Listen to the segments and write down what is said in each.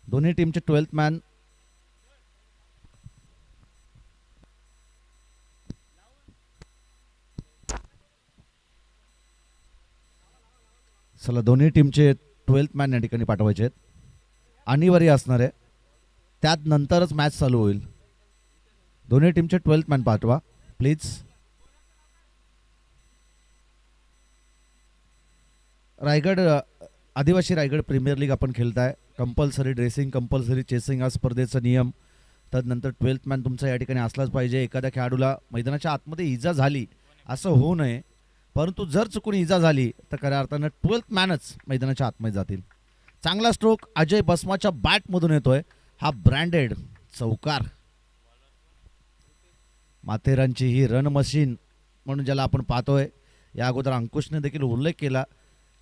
दोन्ही टीमचे 12th man चला दोन्ही टीमचे 12th मॅन या ठिकाणी पाठवायचे आहेत. अनिवार्य असणार आहे, त्यात नंतरच मॅच चालू होईल. दोन्ही टीमचे 12th मॅन पाठवा प्लीज. रायगड आदिवासी रायगड प्रीमियर लीग आपण खेळताय. कंपल्सरी ड्रेसिंग, कंपल्सरी चेसिंग हा स्पर्धेचा नियम. त्यानंतर 12th मॅन तुमचा या ठिकाणी असलाच पाहिजे. एखाद्या खेळाडूला मैदानाच्या आतमध्ये इजा झाली असं होऊ नये, परंतु जर चुकून इजा झाली तर खऱ्या अर्थानं 12th मॅनच मैदानाच्या आतमध्ये जातील. चांगला स्ट्रोक अजय बसमाच्या बॅटमधून येतोय. हा ब्रँडेड चौकार. माथेरानची ही रन मशीन म्हणून ज्याला आपण पाहतोय, या अगोदर अंकुशने देखील उल्लेख केला.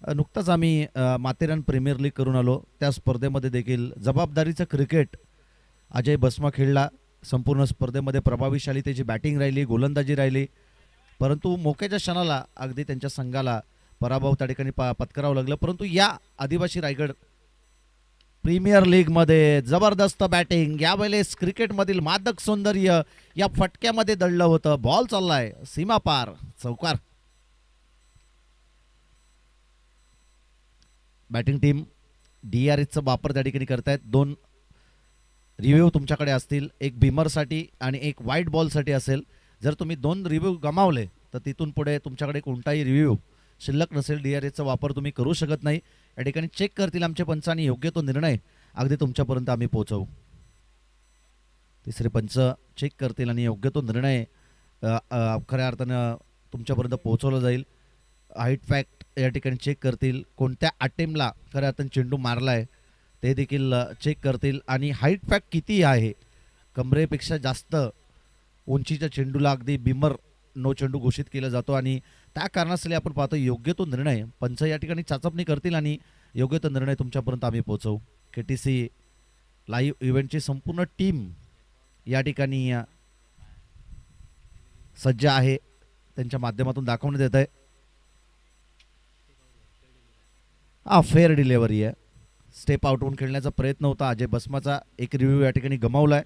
नुकताच आम्ही माथेरान प्रीमियर लीग करून आलो. त्या स्पर्धेमध्ये देखील जबाबदारीचं क्रिकेट अजय बसमा खेळला. संपूर्ण स्पर्धेमध्ये प्रभावीशाली त्याची बॅटिंग राहिली, गोलंदाजी राहिली, परंतु मोक्याच्या क्षणाला अगदी त्यांच्या संघाला पराभव त्या ठिकाणी पत्करावं लागलं. परंतु या आदिवासी रायगड प्रीमियर लीगमध्ये जबरदस्त बॅटिंग. यावेळेस क्रिकेटमधील मादक सौंदर्य या फटक्यामध्ये दडलं होतं. बॉल चाललाय सीमा पार, चौकार. बॅटिंग टीम DRSचा वापर त्या ठिकाणी करतायत. 2 रिव्ह्यू तुमच्याकडे असतील, एक बिमरसाठी आणि एक व्हाईट बॉलसाठी असेल. जर तुम्ही 2 रिव्ह्यू गमावले तर तिथून पुढे तुमच्याकडे कोणताही रिव्ह्यू शिल्लक नसेल. DRSचा वापर तुम्ही करू शकत नाही. या ठिकाणी चेक करतील आमचे पंच आणि योग्य तो निर्णय अगदी तुमच्यापर्यंत आम्ही पोहोचवू. तिसरे पंच चेक करतील आणि योग्य तो निर्णय खऱ्या अर्थानं तुमच्यापर्यंत पोहोचवला जाईल. हाईट फॅक्ट या ठिकाणी चेक करतील. कोणत्या अटेम्पला खऱ्या अर्थानं चेंडू मारलाय ते देखील चेक करतील. आणि हाईट फॅक्ट किती आहे, कमरेपेक्षा जास्त उंचीच्या चेंडूला अगदी बिमर नो चेंडू घोषित केला जातो. आणि त्या कारणासाठी आपण पाहतो योग्य तो निर्णय पंच या ठिकाणी चाचपणी करतील आणि योग्य तो निर्णय तुमच्यापर्यंत आम्ही पोहोचवू. KTC लाईव्ह इव्हेंटची संपूर्ण टीम या ठिकाणी सज्ज आहे, त्यांच्या माध्यमातून दाखवण्यात येत आहे. हा फेअर डिलेव्हरी आहे. स्टेप आउट होऊन खेळण्याचा प्रयत्न होता अजय बसमाचा. एक रिव्ह्यू या ठिकाणी गमावलाय.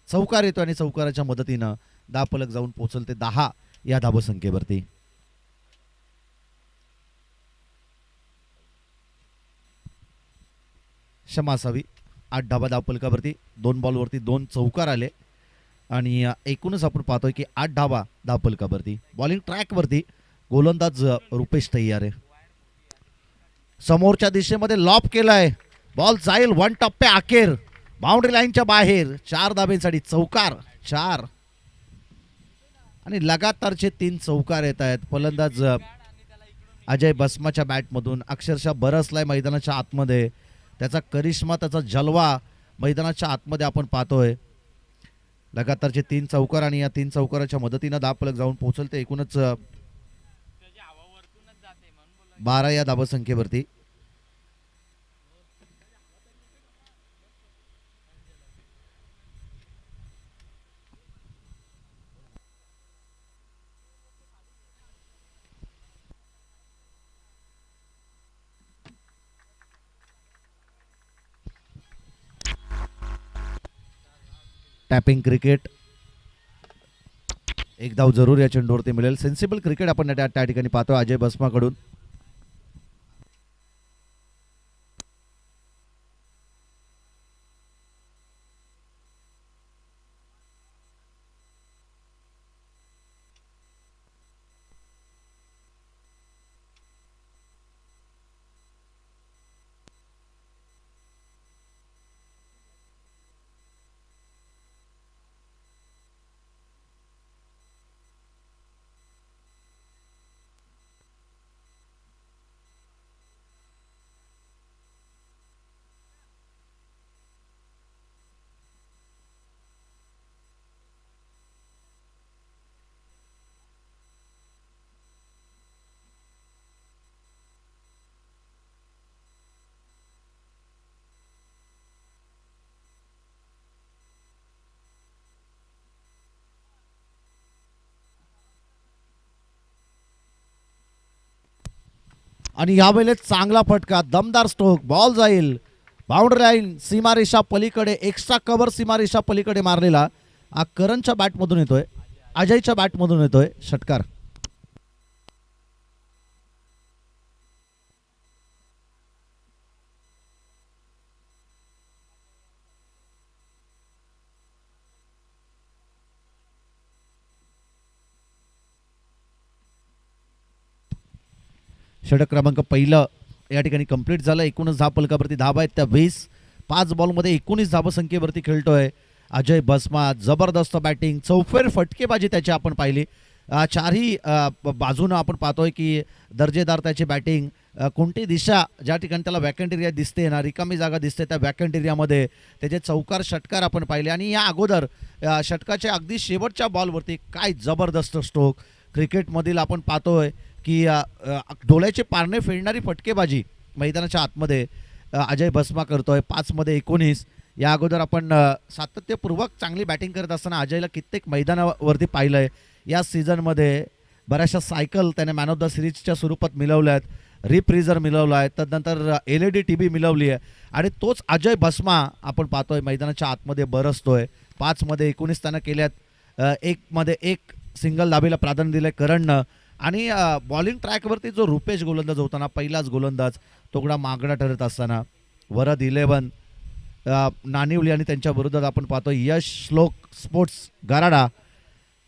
चौकार येतो आणि चौकाराच्या मदतीनं धावफलक जाऊन पोहोचल ते 10 या धावसंख्येवरती. क्षमा असावी. 8 धावा धावफलकावरती. 2 बॉलवरती 2 चौकार आले आणि एकूणच आपण पाहतोय की 8 धावा धावफलकावरती. बॉलिंग ट्रॅकवरती गोलंदाज रुपेश तय्यार आहे. समोरच्या दिशेमध्ये लॉप केलाय. बॉल जाईल 1 टप्प्या अखेर बाउंड्री लाईनच्या बाहेर. 4 धाब्यांसाठी चौकार. 4 आणि लगातारचे 3 चौकार येत आहेत. फलंदाज अजय बसमाच्या बॅटमधून अक्षरशः बरसलाय मैदानाच्या आतमध्ये. त्याचा करिश्मा, त्याचा जलवा मैदानाच्या आतमध्ये आपण पाहतोय. लगातारचे 3 चौकार आणि या 3 चौकाराच्या मदतीनं धावफलक जाऊन पोहोचल ते एकूणच 12 या धावसंख्येवरती. टॅपिंग क्रिकेट, एक धाव जरूर या चेंडूवरती मिळेल. सेन्सिबल क्रिकेट आपण त्या ठिकाणी पाहतोय अजय बसमाकडून. आणि यावेळेस चांगला फटका, दमदार स्ट्रोक. बॉल जाईल बाउंड्री लाईन सीमारेषा पलीकडे एक्स्ट्रा कव्हर सीमारेषा पलीकडे मारलेला हा करणच्या बॅटमधून येतोय, अजयच्या बॅटमधून येतोय षटकार. षटक क्रमांक पहिलं या ठिकाणी कंप्लीट झालं. 19 धाव फलकावरती धावा आहेत त्या 20. 5 बॉलमध्ये 19 धावसंख्येवरती खेळतोय अजय भस्मा. जबरदस्त बॅटिंग, चौफेर फटकेबाजी त्याची आपण पाहिली. चारही बाजूनं आपण पाहतोय की दर्जेदार त्याची बॅटिंग. कोणती दिशा ज्या ठिकाणी त्याला वॅकंट एरिया दिसते ना, रिकामी जागा दिसते, त्या वॅकंट एरियामध्ये त्याचे चौकार षटकार आपण पाहिले. आणि या अगोदर षटकाच्या अगदी शेवटच्या बॉलवरती काय जबरदस्त स्ट्रोक क्रिकेटमधील आपण पाहतोय की डोळ्याचे पारणे फेडणारी फटकेबाजी मैदानाच्या आतमध्ये अजय भस्मा करतोय. 5 मध्ये 19. या अगोदर आपण सातत्यपूर्वक चांगली बॅटिंग करत असताना अजयला कित्येक मैदानावरती पाहिलंय. या सीझनमध्ये बऱ्याचशा सायकल त्याने मॅन ऑफ द सिरीजच्या स्वरूपात मिळवल्या आहेत, रिप्रिझर मिळवला आहे, तदनंतर LED TV मिळवली आहे. आणि तोच अजय भस्मा आपण पाहतोय मैदानाच्या आतमध्ये बरसतोय. 5 मध्ये 19 त्यानं केल्यात. 1 मध्ये 1 सिंगल धाबीला प्राधान्य दिलंय करणनं. आणि बॉलिंग ट्रॅकवरती जो रुपेश गोलंदाज होता ना, पहिलाच गोलंदाज, तोगडा मागडा ठरत असताना वरद 11 नानिवली आणि त्यांच्या विरोधात आपण पाहतो यश श्लोक स्पोर्ट्स गराडा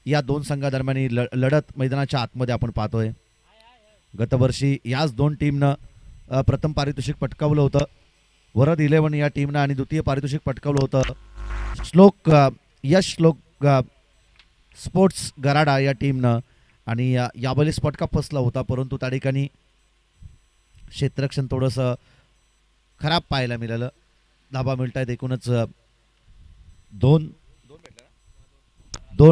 या दोन संघादरम्यान लढत मैदानाच्या आतमध्ये आपण पाहतोय. गतवर्षी याच दोन टीमनं प्रथम पारितोषिक पटकावलं होतं. वरद 11 या टीमनं आणि द्वितीय पारितोषिक पटकावलं होतं यश श्लोक स्पोर्ट्स गराडा या टीमनं. आणि यावेळेस पटका फसला होता, परंतु त्या ठिकाणी क्षेत्ररक्षण थोडंसं खराब पाहायला मिळालं. धाबा मिळत आहेत एकूणच 2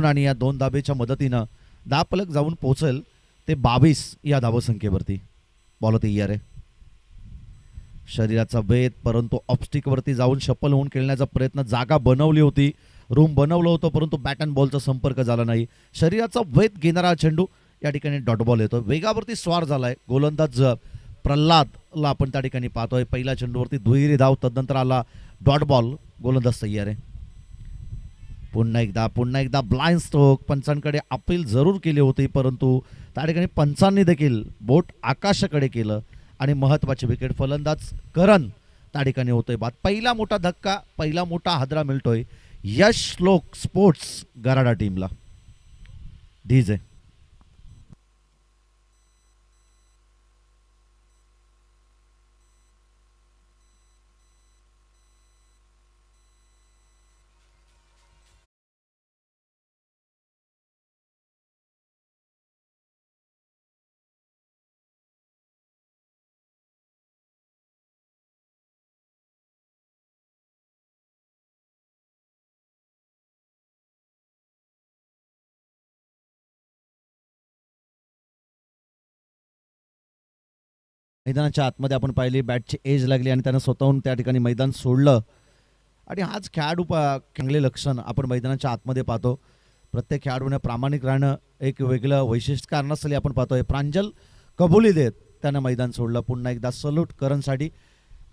आणि या 2 धाबेच्या मदतीनं धावफलक जाऊन पोहोचेल ते 22 या धावसंख्येवरती. बॉल होते ERA. शरीराचा वेध, परंतु ऑफस्टिकवरती जाऊन शफल होऊन खेळण्याचा प्रयत्न, जागा बनवली होती, रूम बनवलं होतं, परंतु बॅट अँड बॉलचा संपर्क झाला नाही. शरीराचा वेध घेणारा चेंडू या ठिकाणी डॉट बॉल येतो. वेगावरती स्वार झालाय गोलंदाज प्रल्हादला आपण त्या ठिकाणी पाहतोय. पहिल्या चेंडूवरती दुहेरी धाव, तदनंतर आला डॉट बॉल. गोलंदाज तयार आहे. पुन्हा एकदा ब्लाइंड स्ट्रोक. पंचांकडे अपील जरूर केली होती, परंतु त्या ठिकाणी पंचांनी देखील बोट आकाशाकडे केलं आणि महत्त्वाची विकेट. फलंदाज करण त्या ठिकाणी होतोय बाद. पहिला मोठा धक्का, पहिला मोठा हादरा मिळतोय यश श्लोक स्पोर्ट्स गराडा टीमला. डीजे मैदानाच्या आतमध्ये आपण पाहिली बॅटची एज लागली आणि त्यानं स्वतःहून त्या ठिकाणी मैदान सोडलं. आणि हाच खेळाडू चांगले लक्षण आपण मैदानाच्या आतमध्ये पाहतो. प्रत्येक खेळाडूने प्रामाणिक राहणं एक वेगळं वैशिष्ट्य कारणास्तव आपण पाहतोय. प्रांजल कबुली देत त्यानं मैदान सोडलं. पुन्हा एकदा सल्यूट करणसाठी.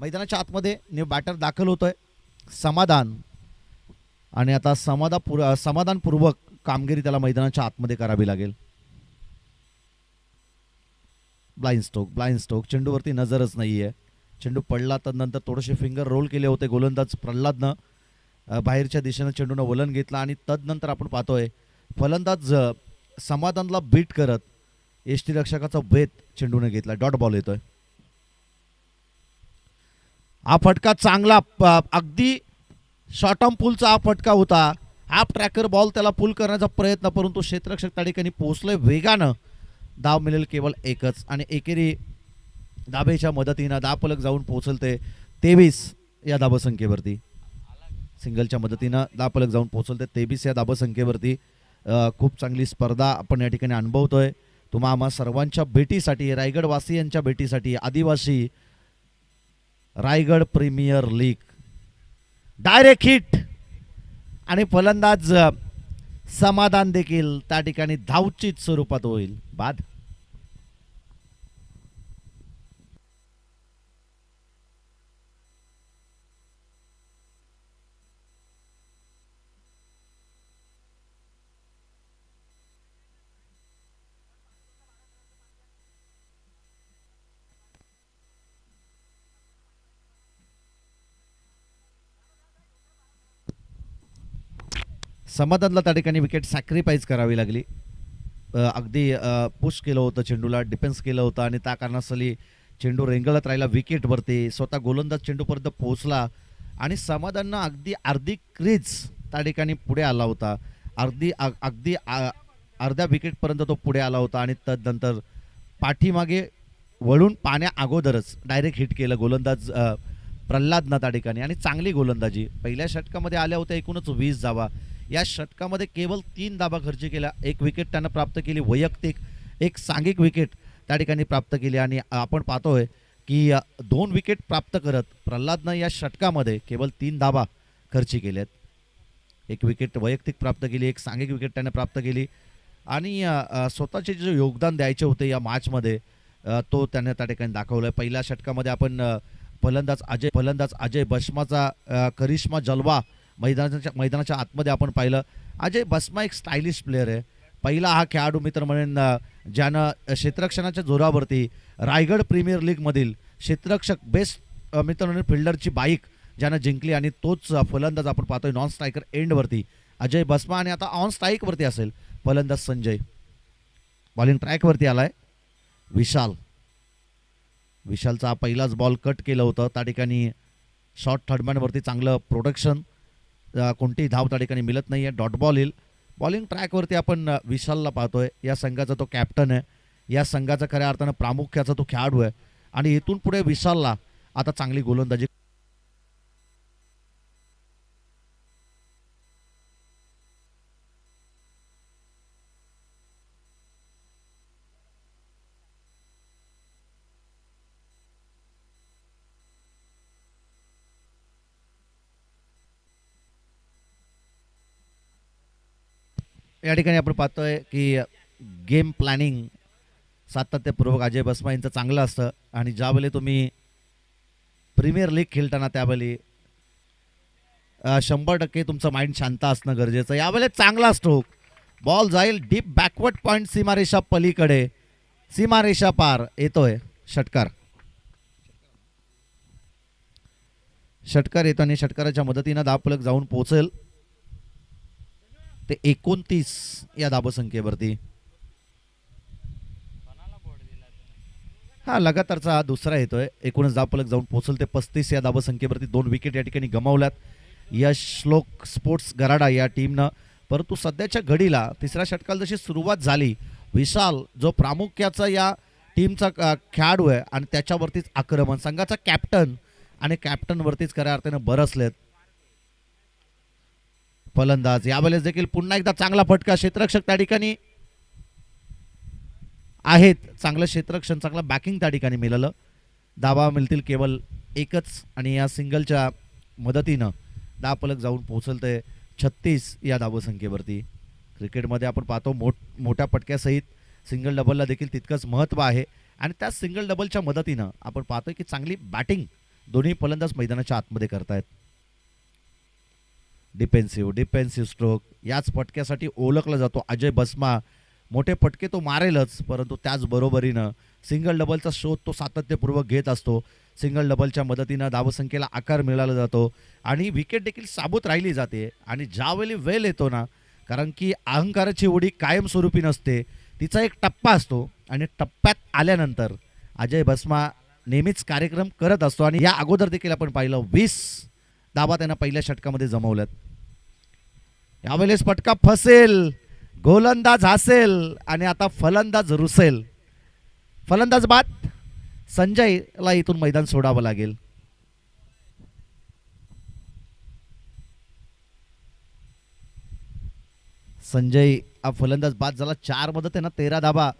मैदानाच्या आतमध्ये न्यू बॅटर दाखल होतोय समाधान. आणि आता समाधानपूर्वक कामगिरी त्याला मैदानाच्या आतमध्ये करावी लागेल. Blind stroke. चेंडूवरती नजरच नाहीये. चेंडू पडला, तदनंतर थोडेसे फिंगर रोल केले होते गोलंदाज प्रल्हादनं. बाहेरच्या दिशेनं चेंडूनं वलन घेतला आणि तदनंतर आपण पाहतोय फलंदाज समाधानला बीट करत यष्टीरक्षकाचा वेध चेंडूने घेतला. डॉट बॉल येतोय. हा फटका चांगला, अगदी शॉर्ट आर्म पुलचा हा फटका होता. हाफ ट्रॅकर बॉल त्याला पुल करण्याचा प्रयत्न, परंतु क्षेत्ररक्षक त्या ठिकाणी पोहोचले वेगानं. धाव मिळेल केवळ एकच आणि एकेरी धाबेच्या मदतीनं धावफलक जाऊन पोहोचल ते 23 या धावसंख्येवरती. सिंगलच्या मदतीनं धावफलक जाऊन पोहोचल ते 23 या धावसंख्येवरती. खूप चांगली स्पर्धा आपण या ठिकाणी अनुभवतोय. तुम्हा सर्वांच्या भेटीसाठी, रायगडवासियांच्या भेटीसाठी आदिवासी Raigad premier league direct hit आणि फलंदाज समाधान देखील त्या ठिकाणी धावचीत स्वरूपात होईल बाद. समाधानला त्या ठिकाणी विकेट सॅक्रिफाईस करावी लागली. अगदी पुश केलं होतं चेंडूला, डिफेन्स केलं होतं आणि त्या कारणास्तली चेंडू रेंगळत राहिला विकेटवरती. स्वतः गोलंदाज चेंडूपर्यंत पोहोचला आणि समाधाननं अगदी अर्धी क्रीज त्या ठिकाणी पुढे आला होता. अगदी अर्ध्या विकेटपर्यंत तो पुढे आला होता आणि तदनंतर पाठीमागे वळून पाण्या अगोदरच डायरेक्ट हिट केलं गोलंदाज प्रल्हादनं त्या ठिकाणी. आणि चांगली गोलंदाजी. पहिल्या षटकामध्ये आल्या होत्या एकूणच 20 धावा. या षटकामध्ये केवळ 3 धावा खर्च केल्या. एक विकेट त्यानं प्राप्त केली वैयक्तिक, एक सांघिक विकेट त्या ठिकाणी प्राप्त केली. आणि आपण पाहतोय की 2 विकेट प्राप्त करत प्रल्हादनं या षटकामध्ये केवळ 3 धावा खर्ची केल्यात. एक विकेट वैयक्तिक प्राप्त केली, एक सांघिक विकेट त्याने प्राप्त केली आणि स्वतःचे जे योगदान द्यायचे होते या मॅचमध्ये तो त्याने त्या ठिकाणी दाखवलं. पहिल्या षटकामध्ये आपण फलंदाज अजय बस्माचा करिश्मा जलवा मैदानाच्या आतमध्ये आपण पाहिलं. अजय बस्मा एक स्टायलिश प्लेअर आहे. पहिला हा खेळाडू मित्र म्हणून ज्यानं क्षेत्ररक्षणाच्या जोरावरती रायगड प्रीमियर लीगमधील क्षेत्ररक्षक बेस्ट मित्र म्हणून फिल्डरची बाईक ज्यानं जिंकली आणि तोच फलंदाज आपण पाहतोय नॉन स्ट्रायकर एंडवरती अजय बस्मा. आणि आता ऑन स्ट्राईकवरती असेल फलंदाज संजय. बॉलिंग ट्रॅकवरती आलाय विशालचा पहिलाच बॉल कट केलं होतं. त्या ठिकाणी शॉर्ट थर्डमॅनवरती चांगलं प्रोडक्शन, कोणतीही धाव त्या ठिकाणी मिळत नाही आहे. डॉट बॉल येईल. बॉलिंग ट्रॅकवरती आपण विशालला पाहतोय. या संघाचा तो कॅप्टन आहे, या संघाचा खऱ्या अर्थानं प्रामुख्याचा तो खेळाडू आहे आणि इथून पुढे विशालला आता चांगली गोलंदाजी. या ठिकाणी आपण पाहतोय की गेम प्लॅनिंग सातत्यपूर्वक अजय बस्मा यांचं चांगलं असतं आणि ज्यावेळी तुम्ही प्रीमियर लीग खेळताना त्यावेळी 100% तुमचं माइंड शांत असणं गरजेचं. यावेळी चांगला स्ट्रोक, बॉल जाईल डीप बॅकवर्ड पॉइंट, सीमारेषा पलीकडे, सीमारेषा पार येतोय षटकार येतो आणि षटकाराच्या मदतीनं धावफलक जाऊन पोहोचेल ते 29 या धावसंख्येवरती. हा लगातारचा दुसरा येतोय. एकूणच धावफलक जाऊन पोहोचेल ते 35 या धावसंख्येवरती. 2 विकेट या ठिकाणी गमावल्यात यश श्लोक स्पोर्ट्स गराडा या टीमनं. परंतु सध्याच्या घडीला तिसऱ्या षटकाला जशी सुरुवात झाली, विशाल जो प्रामुख्याचा या टीमचा खेळाडू आहे आणि त्याच्यावरतीच आक्रमण, संघाचा कॅप्टन आणि कॅप्टनवरतीच खऱ्या अर्थानं बरसलेत फलंदाज. यावेळेस देखील पुन्हा एकदा चांगला फटका. क्षेत्ररक्षक त्या ठिकाणी आहेत, चांगलं क्षेत्ररक्षण, चांगलं बॅकिंग त्या ठिकाणी मिळालं. धावा मिळतील केवळ एकच आणि या सिंगलच्या मदतीनं धावफलक जाऊन पोहोचल ते 36 या धावसंख्येवरती. क्रिकेटमध्ये आपण पाहतो मोठ्या पटक्यासहित सिंगल डबलला देखील तितकंच महत्त्व आहे आणि त्या सिंगल डबलच्या मदतीनं आपण पाहतोय की चांगली बॅटिंग दोन्ही फलंदाज मैदानाच्या आतमध्ये करतायत. डिफेन्सिव्ह स्ट्रोक याच फटक्यासाठी ओळखला जातो अजय बस्मा. मोठे फटके तो मारेलच, परंतु त्याचबरोबरीनं सिंगल डबलचा शोध तो सातत्यपूर्वक घेत असतो. सिंगल डबलच्या मदतीनं धावसंख्येला आकार मिळाला जातो आणि विकेट देखील साबूत राहिली जाते. आणि ज्यावेळी वेळ येतो ना, कारण की अहंकाराची उडी कायमस्वरूपी नसते, तिचा एक टप्पा असतो आणि टप्प्यात आल्यानंतर अजय बस्मा नेहमीच कार्यक्रम करत असतो. आणि या अगोदर देखील आपण पाहिलं 20 धावा त्यांना पहिल्या षटकामध्ये जमवल्यात. यावेळेस फटका फसेल, गोलंदाज हसेल आणि आता फलंदाज रुसेल. फलंदाज बाद. संजयला इथून मैदान सोडावं लागेल. संजय हा फलंदाज बाद झाला. 4 मध्ये त्यानं 13 धावा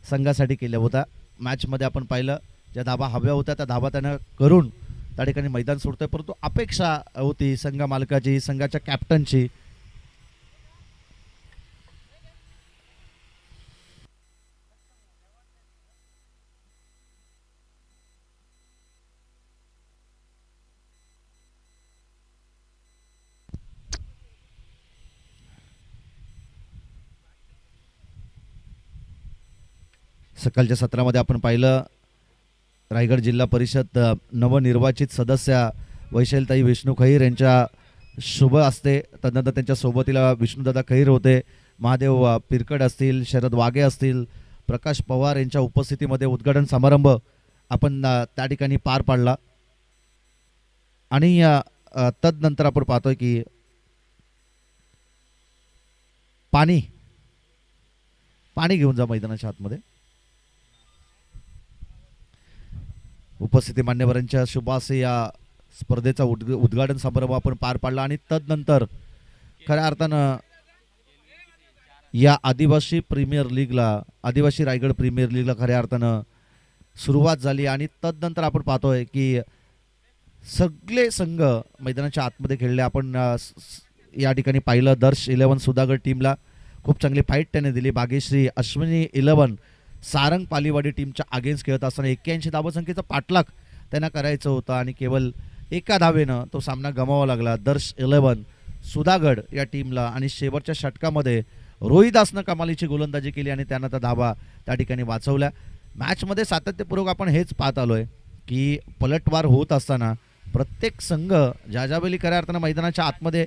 संघासाठी केल्या होत्या. मॅचमध्ये आपण पाहिलं ज्या धावा हव्या होत्या त्या धावा त्यानं करून त्या ठिकाणी मैदान सोडतोय. परंतु अपेक्षा होती संघ मालकाची, संघाच्या कॅप्टनची. सकाळच्या सत्रामध्ये आपण पाहिलं रायगड जिल्हा परिषद नवनिर्वाचित सदस्या वैशालीताई विष्णू खैर यांच्या शुभ असते. तदनंतर त्यांच्या सोबतीला विष्णुदादा खैर होते, महादेव पिरकड असतील, शरद वाघे असतील, प्रकाश पवार यांच्या उपस्थितीमध्ये उद्घाटन समारंभ आपण त्या ठिकाणी पार पाडला. आणि तदनंतर आपण पाहतोय की पाणी पाणी घेऊन जा मैदानाच्या आतमध्ये. उपस्थिती मान्यवरांच्या शुभासे या स्पर्धेचा उद्घाटन समारंभ आपण पार पाडला. आणि तदनंतर खऱ्या अर्थानं या आदिवासी प्रीमियर लीगला, आदिवासी रायगड प्रीमियर लीगला खऱ्या अर्थानं सुरुवात झाली. आणि तदनंतर आपण पाहतोय की सगळे संघ मैदानाच्या आतमध्ये खेळले. आपण या ठिकाणी पाहिलं दर्श 11 सुधागड टीमला खूप चांगली फाईट त्याने दिली. भाग्यश्री अश्विनी 11 सारंग पालीवाडी टीमच्या अगेन्स्ट खेळत असताना 81 धावसंख्येचा पाठलाग त्यांना करायचं होतं आणि केवळ एका धावेनं तो सामना गमावा लागला दर्श 11 सुधागड या टीमला. आणि शेवटच्या षटकामध्ये रोहिदासनं कमालीची गोलंदाजी केली आणि त्यानं त्या धावा त्या ठिकाणी वाचवल्या. मॅचमध्ये सातत्यपूर्वक आपण हेच पाहत आलोय की पलटवार होत असताना प्रत्येक संघ ज्या ज्यावेळी खऱ्या अर्थानं मैदानाच्या आतमध्ये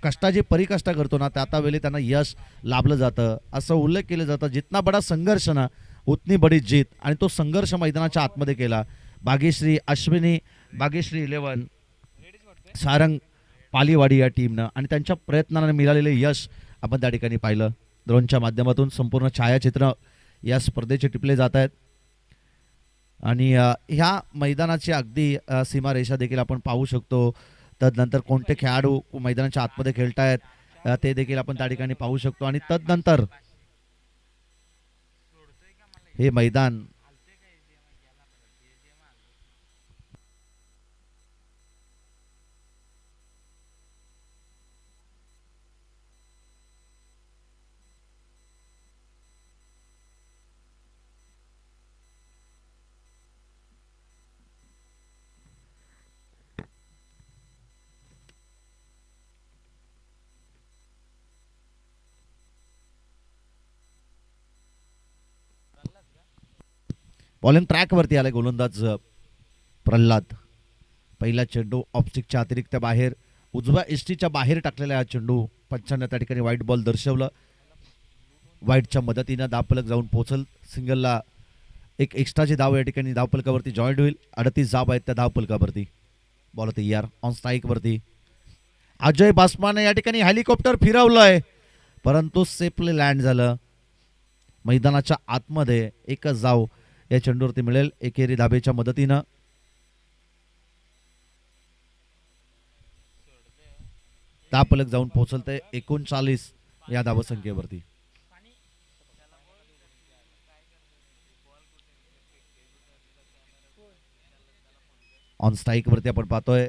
कष्टाची परिकष्टा करतो ना, त्या वेळी त्यांना यश लाभलं जातं. असं उल्लेख केलं जातं, जितना बडा संघर्ष ना उतनी बडी जीत. आणि तो संघर्ष मैदानाच्या आतमध्ये केला भाग्यश्री अश्विनी, भाग्यश्री 11 सारंग पालीवाडी या टीमनं. आणि त्यांच्या प्रयत्नाने मिळालेले यश आपण त्या ठिकाणी पाहिलं. ड्रोनच्या माध्यमातून संपूर्ण छायाचित्र या स्पर्धेचे टिपले जात आहेत. आणि ह्या मैदानाची अगदी सीमारेषा देखील आपण पाहू शकतो. तदनंतर कोणते खेळाडू मैदानाच्या आतमध्ये खेळतायत ते देखील आपण त्या ठिकाणी पाहू शकतो. आणि तदनंतर हे मैदान बॉलिंग ट्रॅकवरती आलाय गोलंदाज प्रल्हाद. पहिला चेंडू ऑप्स्टिकच्या अतिरिक्त बाहेर उजव्या इष्टीच्या बाहेर टाकलेला हा चेंडू पंचांना त्या ठिकाणी व्हाईट बॉल दर्शवलं. व्हाईटच्या मदतीनं धावफलक जाऊन पोहोचल. सिंगलला एक एक्स्ट्राची धाव या ठिकाणी धावफलकावरती जॉईंट होईल. 38 धाव आहेत त्या धावफलकावरती. बॉल तयार ऑन स्ट्राईकवरती. अजय बासमाने या ठिकाणी हेलिकॉप्टर फिरवलंय परंतु सेफली लँड झालं. मैदानाच्या आतमध्ये एकच धाव या चेंडूवरती मिळेल एकेरी धाबेच्या मदतीनं. धावफलक जाऊन पोहोचलते 39 या धावसंख्येवरती. ऑन स्ट्राईक वरती आपण पाहतोय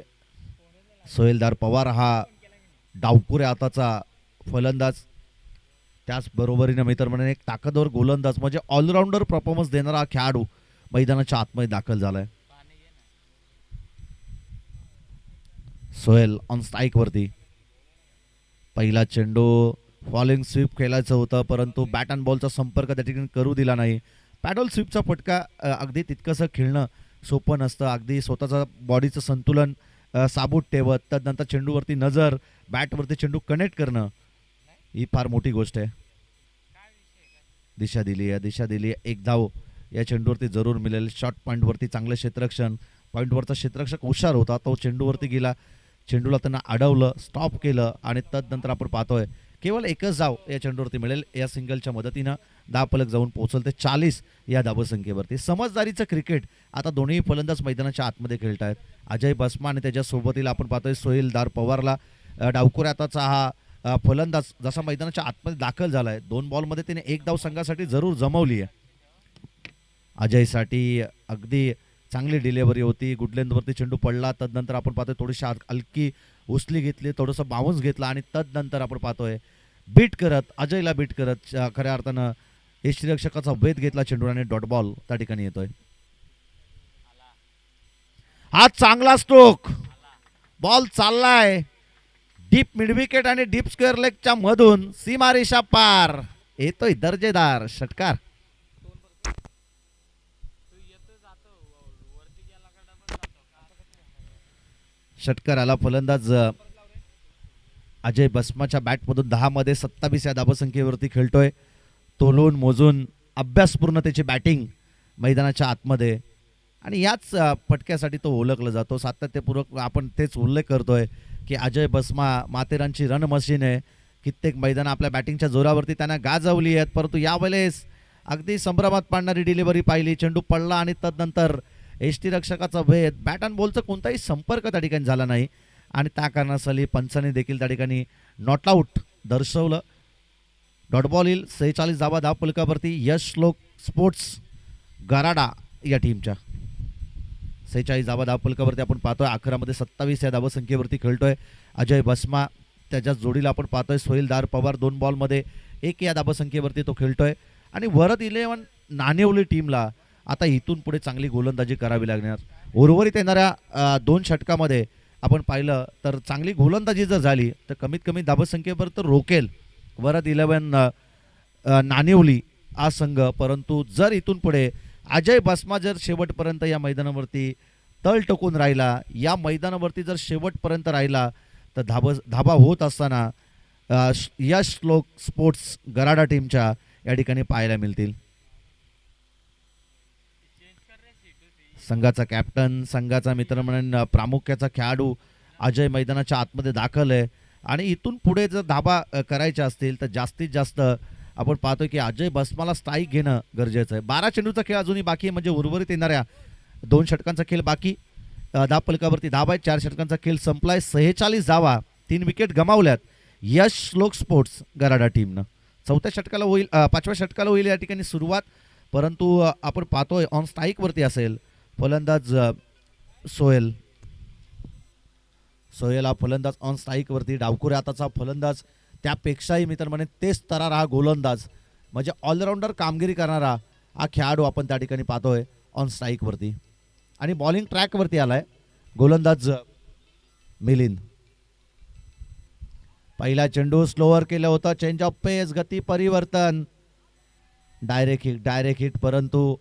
सोहेलदार पवार हा डावकुऱ्या हाताचा फलंदाज, त्याच बरोबरीने मित्र म्हणून एक ताकदवर गोलंदाज म्हणजे ऑलराऊंडर परफॉर्मन्स देणारा खेळाडू मैदानाच्या आतमध्ये दाखल झालाय. सोहेल ऑन स्ट्राईक वरती. पहिला चेंडू फॉलिंग स्वीप खेळायचं होतं परंतु बॅट अँड बॉलचा संपर्क त्या ठिकाणी करू दिला नाही. पॅडल स्वीपचा फटका अगदी तितकंसं खेळणं सोपं नसतं. अगदी स्वतःचा बॉडीचं संतुलन साबूत ठेवत त्यानंतर चेंडूवरती नजर, बॅटवरती चेंडू कनेक्ट करणं ही फार मोठी गोष्ट आहे. दिशा दिली आहे. एक धाव या चेंडूवरती जरूर मिळेल. शॉर्ट पॉईंटवरती चांगलं क्षेत्ररक्षण. पॉईंटवरचा क्षेत्ररक्षक हुशार होता, तो चेंडूवरती गेला, चेंडूला त्यांना अडवलं, स्टॉप केलं आणि तदनंतर आपण पाहतोय केवळ एकच धाव या चेंडूवरती मिळेल. या सिंगलच्या मदतीनं धावफलक जाऊन पोहोचल ते 40 या धावसंख्येवरती. समजदारीचं क्रिकेट आता दोन्ही फलंदाज मैदानाच्या आतमध्ये खेळत आहेत. अजय बसमा आणि त्याच्या सोबतीला आपण पाहतोय सोहेलदार पवारला. डावकुऱ्या हाताचा हा फलंदाज जसा मैदानाच्या आतमध्ये दाखल झालाय, 2 बॉलमध्ये त्याने एक धाव संघासाठी जरूर जमवली आहे. अजयसाठी अगदी चांगली डिलिव्हरी होती. गुडलेंदवरती चेंडू पडला. तदनंतर आपण पाहतोय थोडीशी हलकी उचली घेतली, थोडंसं बाउन्स घेतला आणि तदनंतर आपण पाहतोय बीट करत, अजयला बीट करत खऱ्या अर्थानं यष्टिरक्षकाचा वेध घेतला चेंडू आणि डॉट बॉल त्या ठिकाणी येतोय. हा चांगला स्ट्रोक, बॉल चाललाय डीप मिड विकेट आणि डीप स्क्वेअर लेगच्या मधून सीमारेषा पार येतोय दर्जेदार षटकार. षटकार आला. फलंदाज अजय बस्माच्या बॅटमधून 10 मध्ये 27 या धावसंख्येवरती खेळतोय. तोलून मोजून अभ्यासपूर्ण त्याची बॅटिंग मैदानाच्या आतमध्ये आणि याच फटक्यासाठी तो ओळखला जातो. सातत्यपूर्वक आपण तेच उल्लेख करतोय की अजय बस्मा माथेरानची रन मशीन आहे. कित्येक मैदान आपल्या बॅटिंगच्या जोरावरती त्यांना गाजवली आहेत, परंतु यावेळेस अगदी संभ्रमात पाडणारी डिलिव्हरी पाहिली. चेंडू पडला आणि तदनंतर यष्टीरक्षकाचा भेद, बॅट अँड बॉलचा कोणताही संपर्क त्या ठिकाणी झाला नाही आणि त्या कारणासाठी पंचांनी देखील त्या ठिकाणी नॉट आऊट दर्शवलं. डॉट बॉल येईल. 46 धावा धावफलकावरती यश श्लोक स्पोर्ट्स गराडा या टीमच्या 46 धावा धावफलकावरती आपण पाहतोय. 11 मध्ये 27 या धावसंख्येवरती खेळतोय अजय बस्मा. त्याच्या जोडीला आपण पाहतोय सोहिलदार पवार. 2 बॉलमध्ये 1 या धावसंख्येवरती तो खेळतोय आणि वरद 11 नाणेवली टीमला आता इथून पुढे चांगली गोलंदाजी करावी लागणार. उर्वरित येणाऱ्या 2 षटकामध्ये आपण पाहिलं तर चांगली गोलंदाजी जर झाली तर कमीत कमी धावसंख्येवर तर रोकेल वरद 11 नाणेवली हा संघ. परंतु जर इथून पुढे अजय बस्मा जर शेवटपर्यंत या मैदानावरती तळ टकून राहिला, या मैदानावरती जर शेवटपर्यंत राहिला तर धाबा होत असताना यश श्लोक स्पोर्ट्स गराडा टीमच्या या ठिकाणी पाहायला मिळतील. संघाचा कॅप्टन, संघाचा मित्र म्हणून प्रामुख्याचा खेळाडू अजय मैदानाच्या आतमध्ये दाखल आहे आणि इथून पुढे जर धाबा करायच्या असतील तर जास्तीत जास्त आपण पाहतो की अजय बस्माला स्ट्राईक घेणं गरजेचं आहे. 12 चेंडूचा खेळ अजूनही बाकी आहे, म्हणजे उर्वरित येणाऱ्या 2 षटकांचा खेळ बाकी. धावफलकावरती धाबा आहे. 4 षटकांचा खेळ संपलाय. 46 धावा, 3 विकेट गमावल्यात यश श्लोक स्पोर्ट्स गराडा टीमनं. 4थ्या षटकाला होईल, 5व्या षटकाला होईल या ठिकाणी सुरुवात, परंतु आपण पाहतोय ऑन स्ट्राईकवरती असेल फलंदाज सोहेल हा फलंदाज ऑन स्ट्राईकवरती. डावखुऱ्या हाताचा फलंदाज, त्यापेक्षाही मी तर म्हणेन तेच तरारा हा गोलंदाज, म्हणजे ऑलराऊंडर कामगिरी करणारा हा खेळाडू आपण त्या ठिकाणी पाहतोय ऑन स्ट्राईकवरती. आणि बॉलिंग ट्रॅकवरती आलाय गोलंदाज मिलिंद. पहिला चेंडू स्लोअर केलं होतं. चेंज ऑफ पेस, गती परिवर्तन, डायरेक्ट हिट, परंतु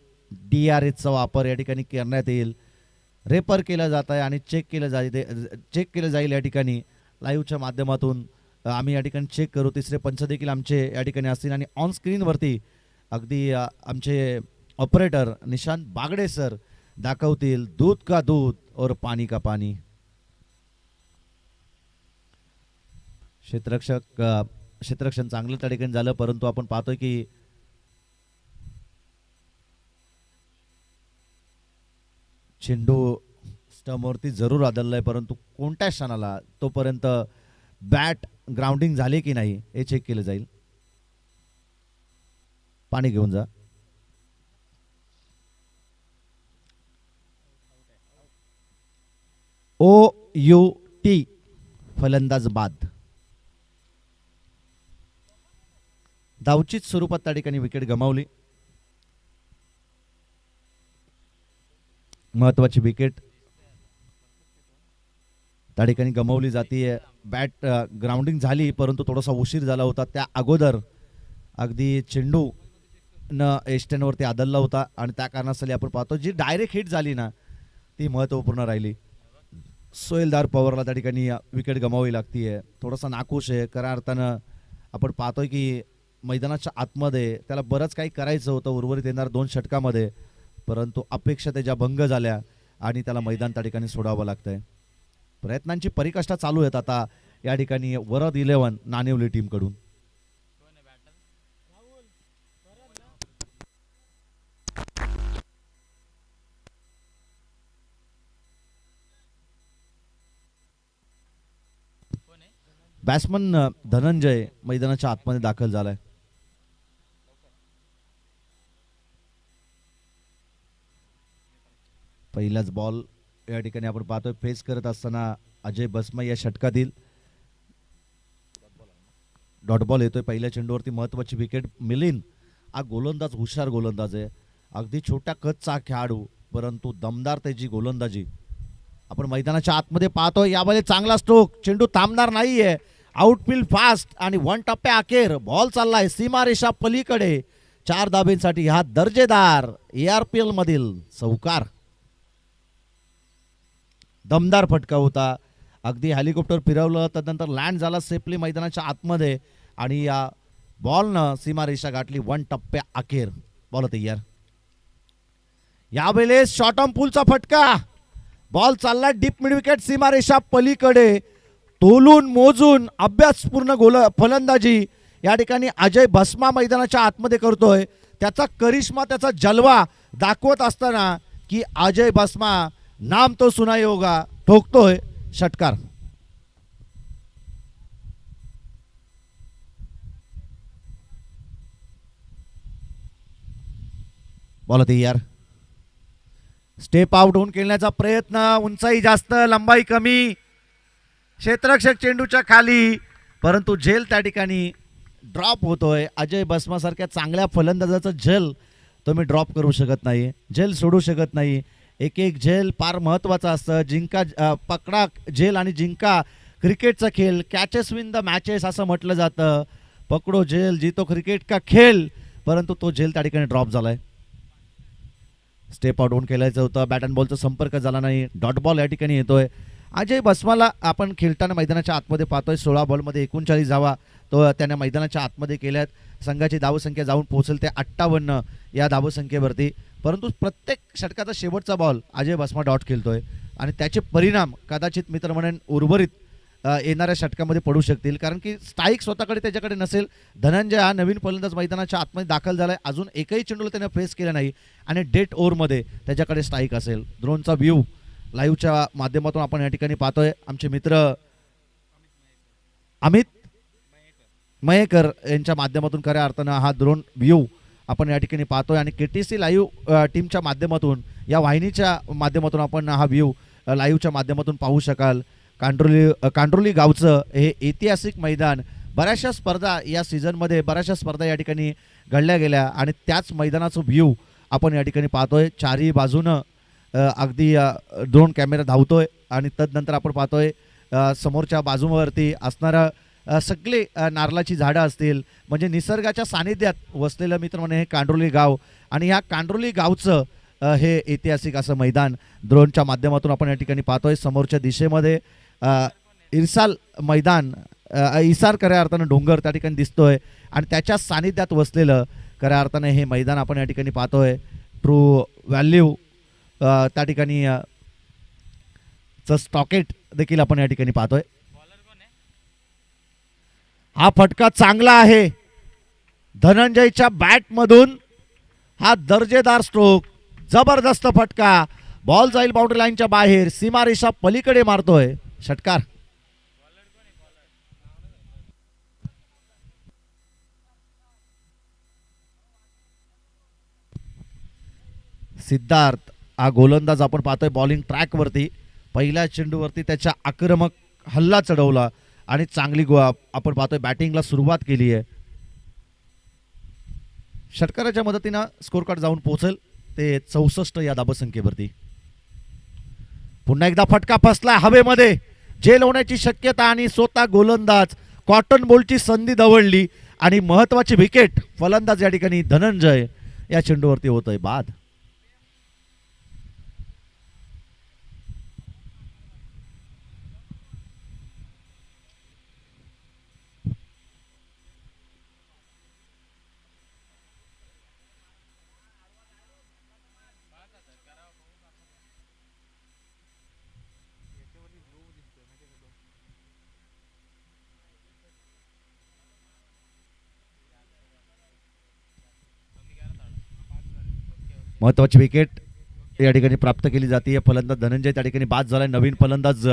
DRHचा वापर या ठिकाणी करण्यात येईल. रेपर केला जात आहे आणि चेक केलं जाईल या ठिकाणी लाईव्हच्या माध्यमातून आम्ही या ठिकाणी चेक करू. तिसरे पंच देखील आमचे या ठिकाणी असतील आणि ऑन स्क्रीनवरती अगदी आमचे ऑपरेटर निशांत बागडे सर दाखवतील दूध का दूध और पाणी का पाणी. क्षेत्ररक्षण चांगलं त्या ठिकाणी झालं, परंतु आपण पाहतोय की चेंडू स्टंपवरती जरूर आदळलाय, परंतु कोणत्या क्षणाला तोपर्यंत बॅट ग्राउंडिंग झाले की नाही हे चेक केलं जाईल. पाणी घेऊन जा. OUT फलंदाज बाद. धावचीत स्वरूपात त्या ठिकाणी विकेट गमावली. महत्वाची विकेट त्या ठिकाणी गमावली जाते. बॅट ग्राउंडिंग झाली, परंतु थोडासा उशीर झाला होता. त्या अगोदर अगदी चेंडू न एस्टेनवरती आदळला होता आणि त्या कारणासाठी आपण पाहतो जी डायरेक्ट हिट झाली ना ती महत्त्वपूर्ण राहिली. सोहेलदार पवारला त्या ठिकाणी विकेट गमावावी लागतीये. थोडासा नाखुश आहे. खऱ्या अर्थानं आपण पाहतोय की मैदानाच्या आतमध्ये त्याला बरंच काही करायचं होतं उर्वरित येणार 2 षटकामध्ये, परंतु अपेक्षा त्याच्या भंग झाल्या आणि त्याला मैदान त्या ठिकाणी सोडावं लागतंय. प्रयत्नांची परिकाष्ठा चालू आहेत आता या ठिकाणी वरद 11 नाणेवली टीमकडून. बॅट्समन धनंजय मैदानाच्या आतमध्ये दाखल झालाय. पहिलाच बॉल या ठिकाणी आपण पाहतोय फेस करत असताना अजय बस्मा या षटकातील डॉट बॉल येतोय. पहिल्या चेंडूवरती महत्वाची विकेट. मिलिंद हा गोलंदाज हुशार गोलंदाज आहे. अगदी छोट्या कदचा खेळाडू, परंतु दमदार त्याची गोलंदाजी आपण मैदानाच्या आतमध्ये पाहतोय. यामध्ये चांगला स्ट्रोक, चेंडू थांबणार नाहीये. आउटफील्ड फास्ट आणि 1 टप्प्या अखेर बॉल चाललाय सीमारेषा पलीकडे. 4 धाब्यांसाठी हा दर्जेदार ARPL मधील चौकार. दमदार फटका होता अगदी हेलिकॉप्टर फिरवलं, तदनंतर लँड झाला सेफली मैदानाच्या आतमध्ये आणि या बॉलनं सीमारेषा गाठली 1 टप्प्या अखेर. बॉल तयार. यावेळेस शॉर्ट ऑन पूलचा फटका. बॉल चालला डीप मिड विकेट सीमारेषा पलीकडे. तोलून मोजून अभ्यासपूर्ण फलंदाजी या ठिकाणी अजय भस्मा मैदानाच्या आतमध्ये करतोय. त्याचा करिश्मा, त्याचा जलवा दाखवत असताना की अजय भस्मा नाम तो सुनाई होगा ठोकतोय षटकार. बोला तयार. स्टेप आउट होऊन खेळण्याचा प्रयत्न. उंचाई जास्त, लंबाई कमी. क्षेत्ररक्षक चेंडूच्या खाली, परंतु झेल त्या ठिकाणी ड्रॉप होतोय. अजय भस्मा सारख्या चांगल्या फलंदाजाचं झेल तुम्ही ड्रॉप करू शकत नाही, झेल सोडू शकत नाही. एक एक झेल फार महत्त्वाचा असतं. जिंका पकडा झेल आणि जिंका क्रिकेटचा खेळ. कॅचेस विन द मॅचेस असं म्हटलं जातं. पकडो झेल जीतो क्रिकेट का खेळ, परंतु तो झेल त्या ठिकाणी ड्रॉप झालाय. स्टेप आउट होऊन खेळायचं होतं. बॅट अँड बॉलचा संपर्क झाला नाही. डॉट बॉल या ठिकाणी येतोय. अजय भस्माला आपण खेळताना मैदानाच्या आतमध्ये पाहतोय. 16 बॉलमध्ये 39 धावा तो त्याने मैदानाच्या आतमध्ये केल्यात. संघाची धावसंख्या जाऊन पोहोचेल ते 58 या धावसंख्येवरती. परंतु प्रत्येक षटकाचा शेवटचा बॉल अजय भस्मा डॉट खेळतोय आणि त्याचे परिणाम कदाचित मित्र म्हणेन उर्वरित येणाऱ्या षटकामध्ये पडू शकतील, कारण की स्ट्राईक स्वतःकडे त्याच्याकडे नसेल. धनंजय हा नवीन फलंदाज मैदानाच्या आतमध्ये दाखल झालाय. अजून एकही चेंडूला त्याने फेस केला नाही आणि डेट ओव्हरमध्ये त्याच्याकडे स्ट्राईक असेल. ड्रोनचा व्ह्यू लाईव्हच्या माध्यमातून आपण या ठिकाणी पाहतोय. आमचे मित्र अमित मयेकर यांच्या माध्यमातून खऱ्या अर्थानं हा ड्रोन व्ह्यू आपण या ठिकाणी पाहतोय आणि KTC लाईव्ह टीमच्या माध्यमातून, या वाहिनीच्या माध्यमातून आपण हा व्ह्यू लाईव्हच्या माध्यमातून पाहू शकाल. कांड्रोली गावचं हे ऐतिहासिक मैदान. बऱ्याचशा स्पर्धा या सीझनमध्ये बऱ्याचशा स्पर्धा या ठिकाणी घडल्या गेल्या आणि त्याच मैदानाचं व्ह्यू आपण या ठिकाणी पाहतोय. चारही बाजूनं अगदी ड्रोन कॅमेरा धावतोय आणि तदनंतर आपण पाहतोय समोरच्या बाजूवरती असणारं सगळे नारळाची झाडं असतील, म्हणजे निसर्गाच्या सानिध्यात वसलेलं मित्र म्हणे हे कांड्रोली गाव. आणि ह्या कांड्रोली गावचं हे ऐतिहासिक असं मैदान ड्रोनच्या माध्यमातून आपण या ठिकाणी पाहतोय. समोरच्या दिशेमध्ये इरसाल मैदान, इसार खऱ्या अर्थानं डोंगर त्या ठिकाणी दिसतोय आणि त्याच्या सानिध्यात वसलेलं खऱ्या अर्थानं हे मैदान आपण या ठिकाणी पाहतोय. ट्रू व्हॅल्यू त्या ठिकाणी स्टॉकेट देखील आपण या ठिकाणी पाहतोय. हा फटका चांगला आहे धनंजयच्या बॅटमधून. हा दर्जेदार स्ट्रोक, जबरदस्त फटका. बॉल जाईल बाउंड्री लाईनच्या बाहेर, सीमारेषा पलीकडे मारतोय षटकार. सिद्धार्थ हा गोलंदाज आपण पाहतोय बॉलिंग ट्रॅकवरती. पहिल्या चेंडूवरती त्याच्या आक्रमक हल्ला चढवला आणि चांगली आपण पाहतोय बॅटिंगला सुरुवात केली आहे. षटकाराच्या मदतीनं स्कोर कार्ड जाऊन पोहोचेल ते 64 या धावसंख्येवरती. पुन्हा एकदा फटका फसला हवेमध्ये, झेल होण्याची शक्यता आणि स्वतः गोलंदाज कॉटन बॉलची संधी दवडली आणि महत्वाची विकेट फलंदाज या ठिकाणी धनंजय या चेंडूवरती होतोय बाद. महत्वाची विकेट या ठिकाणी प्राप्त केली जाते. फलंदाज धनंजय त्या ठिकाणी बाद झालाय. नवीन फलंदाज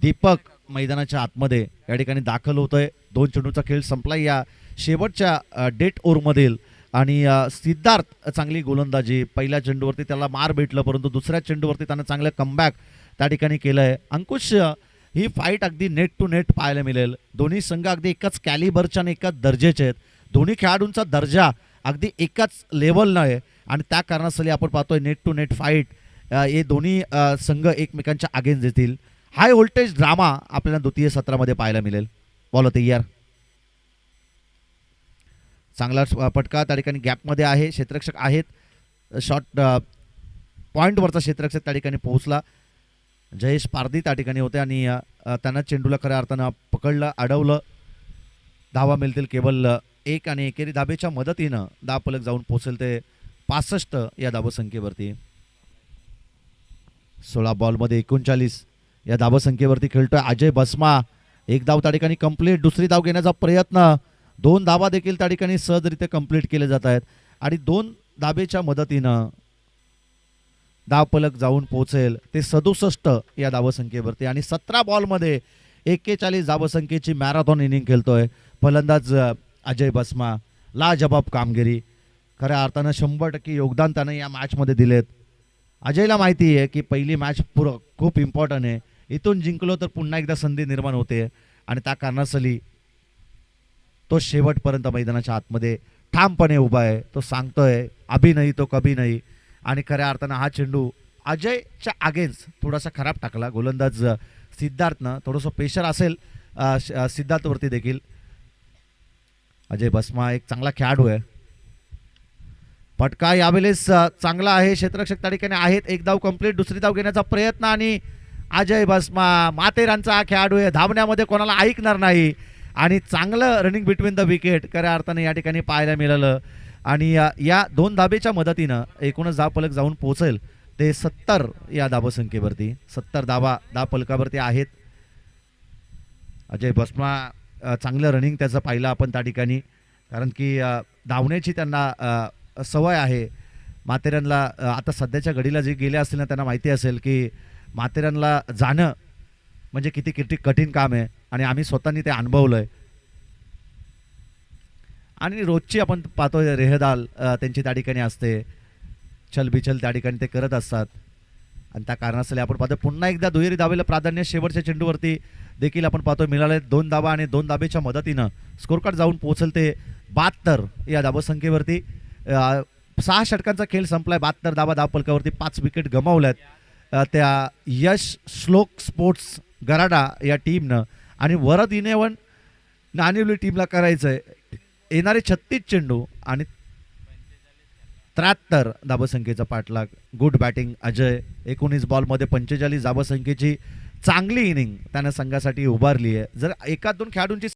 दीपक मैदानाच्या आतमध्ये या ठिकाणी दाखल होतोय. 2 चेंडूचा खेळ संपला या शेवटच्या डेट ओव्हरमधील आणि सिद्धार्थ चांगली गोलंदाजी. पहिल्या चेंडूवरती त्याला मार भेटलं, परंतु दुसऱ्या चेंडूवरती त्यानं चांगलं कमबॅक त्या ठिकाणी केलंय. अंकुश, ही फाईट अगदी नेट टू नेट पाहायला मिळेल. दोन्ही संघ अगदी एकाच कॅलिबरच्या आणि एकाच दर्जाचे आहेत. दोन्ही खेळाडूंचा दर्जा अगदी एकाच लेवलनं आहे आणि त्या कारणासाठी आपण पाहतोय नेट टू नेट फाईट. हे दोन्ही संघ एकमेकांच्या अगेन्स्ट येतील. हाय व्होल्टेज ड्रामा आपल्याला द्वितीय सत्रामध्ये पाहायला मिळेल. बॉल तयार. चांगला फटका त्या ठिकाणी गॅपमध्ये आहे. क्षेत्ररक्षक आहेत. शॉट पॉईंटवरचा क्षेत्ररक्षक त्या ठिकाणी पोहोचला. जयेश पारधी त्या ठिकाणी होते आणि त्यांना चेंडूला खऱ्या अर्थानं पकडलं, अडवलं. धावा मिळतील केवळ एक आणि एकेरी धाबेच्या मदतीनं धावफलक जाऊन पोहोचेल ते 65 या धावसंख्येवरती. 16 बॉलमध्ये 39 या धावसंख्येवरती खेळतोय अजय भस्मा. एक धाव त्या ठिकाणी कंप्लीट. दुसरी धाव घेण्याचा प्रयत्न. 2 धावा देखील त्या ठिकाणी सहजरित्या कंप्लीट केले जात आहेत आणि 2 धाबेच्या मदतीनं धावफलक जाऊन पोहोचेल ते 67 या धावसंख्येवरती. आणि 17 बॉलमध्ये 41 धावसंख्येची मॅरेथॉन इनिंग खेळतोय फलंदाज अजय भस्मा. लाजबाब कामगिरी. खऱ्या अर्थानं 100% योगदान त्यानं या मॅचमध्ये दिलेत. अजयला माहिती आहे की पहिली मॅच खूप इम्पॉर्टंट आहे. इथून जिंकलो तर पुन्हा एकदा संधी निर्माण होते आणि त्या कारणासाठी तो शेवटपर्यंत मैदानाच्या आतमध्ये ठामपणे उभा आहे. तो सांगतोय अभी नाही तो कभी नाही. आणि खऱ्या अर्थानं हा चेंडू अजयच्या अगेन्स्ट थोडासा खराब टाकला गोलंदाज सिद्धार्थनं. थोडंसं प्रेशर असेल सिद्धार्थवरती देखील. अजय भस्मा एक चांगला खेळाडू आहे. फटका यावेळेस चांगला आहे. क्षेत्ररक्षक त्या ठिकाणी आहेत. एक धाव कंप्लीट. दुसरी धाव घेण्याचा प्रयत्न आणि अजय भस्मा माथेरानचा हा खेळाडू आहे. धावण्यामध्ये कोणाला ऐकणार नाही आणि चांगलं रनिंग बिटवीन द विकेट खऱ्या अर्थाने या ठिकाणी पाहायला मिळालं. आणि या 2 धाबेच्या मदतीनं एकूणच धावफलक जाऊन पोहोचेल ते 70 या धावसंख्येवरती. 70 धावा धावफलकावरती आहेत. अजय भस्मा चांगलं रनिंग त्याचं पाहिलं आपण त्या ठिकाणी, कारण की धावण्याची त्यांना सवय आहे. माथेरानला आता सध्याच्या घडीला जे गेले असतील ना त्यांना माहिती असेल की माथेरानला जाणं म्हणजे किती किती कठीण काम आहे आणि आम्ही स्वतःनी ते अनुभवलं आहे. आणि रोजची आपण पाहतोय रेहदाल त्यांची त्या ठिकाणी असते. छलबिछल त्या ठिकाणी ते करत असतात आणि त्या कारणासाठी आपण पाहतो पुन्हा एकदा दुहेरी धावेला प्राधान्य शेवटच्या चेंडूवरती देखील आपण पाहतो मिळाले. 2 धावा आणि 2 धाबेच्या मदतीनं स्कोर कार्ड जाऊन पोहोचेल ते 72 या धावसंख्येवरती. 6 षटकांचा खेळ संपलाय. 72 धावा धावफलकावरती. 5 विकेट गमावल्यात त्या यश श्लोक स्पोर्ट्स गराडा या टीमनं. आणि वरद 11 नाणिवली टीमला करायचं आहे. येणारे 36 चेंडू आणि 73 धावसंख्येचा पाठलाग. Good batting Ajay. 19 बॉलमध्ये 45 धावसंख्येची चांगली इनिंग त्यानं संघासाठी उभारली आहे. जर 1-2 खेळाडूंची